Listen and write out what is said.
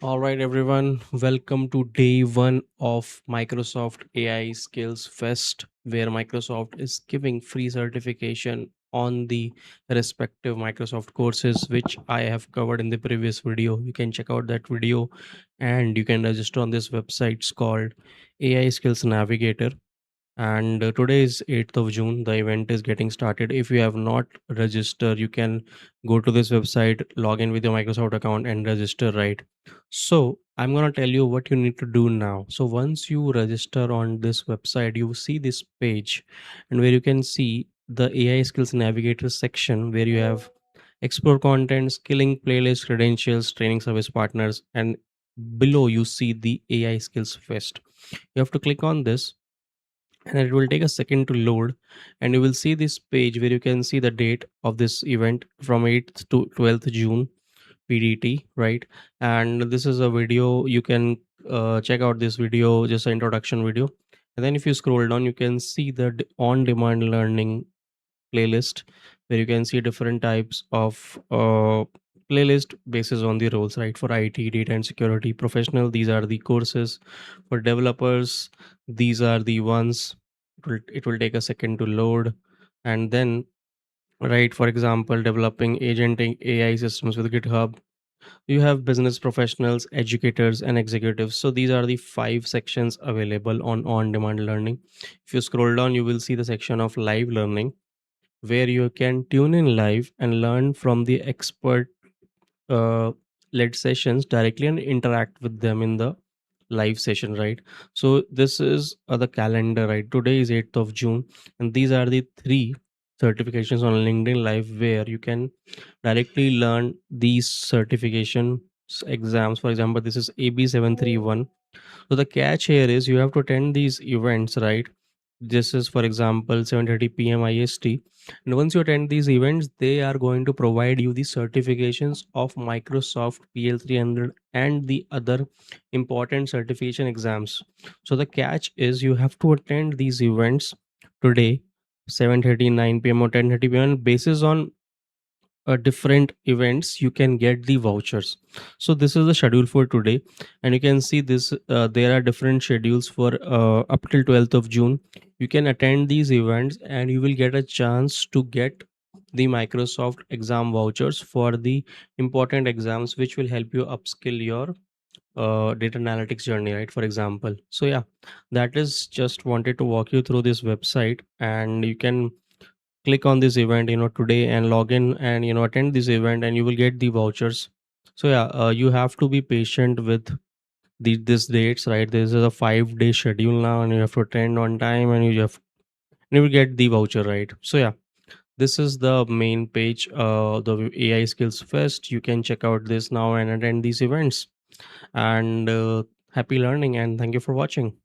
All right, everyone. Welcome to day one of Microsoft AI Skills Fest, where Microsoft is giving free certification on the respective Microsoft courses, which I have covered in the previous video. You can check out that video and you can register on this website. It's called AI Skills Navigator, and today is 8th of June. The event is getting started. If you have not registered, you can go to this website, log in with your Microsoft account and register, right? So I'm going to tell you what you need to do now. So once you register on this website, you see this page, and where you can see the AI Skills Navigator section, where you have explore content, skilling playlist, credentials, training service partners, and below you see the AI Skills Fest. You have to click on this, and it will take a second to load, and you will see this page where you can see the date of this event from 8th to 12th June PDT, right? And this is a video. You can check out this video, just an introduction video. And then if you scroll down, you can see the on demand learning playlist, where you can see different types of playlist basis on the roles, right? For IT, data and security professional, these are the courses. For developers, these are the ones. It will take a second to load. And then, right, for example, developing agentic AI systems with GitHub. You have business professionals, educators, and executives. So these are the five sections available on demand learning. If you scroll down, you will see the section of live learning, where you can tune in live and learn from the expert uh, led sessions directly and interact with them in the live session, right? So this is the calendar, right? Today is 8th of June, and these are the three certifications on LinkedIn Live, where you can directly learn these certification exams. For example, this is AB731. So the catch here is you have to attend these events, right? This is, for example, 7:30 p.m. IST. And once you attend these events, they are going to provide you the certifications of Microsoft PL300 and the other important certification exams. So the catch is you have to attend these events today, 7:30, 9 p.m. or 10:30 p.m. Basis on different events, you can get the vouchers. So this is the schedule for today, and you can see this. There are different schedules for up till 12th of June. You can attend these events, and you will get a chance to get the Microsoft exam vouchers for the important exams, which will help you upskill your data analytics journey, right? For example. So yeah, that is just wanted to walk you through this website, and you can click on this event today and log in and attend this event, and you will get the vouchers. So yeah, you have to be patient with these dates, right? This is a 5-day schedule now, and you have to attend on time, and you will get the voucher, right? So yeah, this is the main page, the AI Skills Fest. You can check out this now and attend these events, and happy learning, and thank you for watching.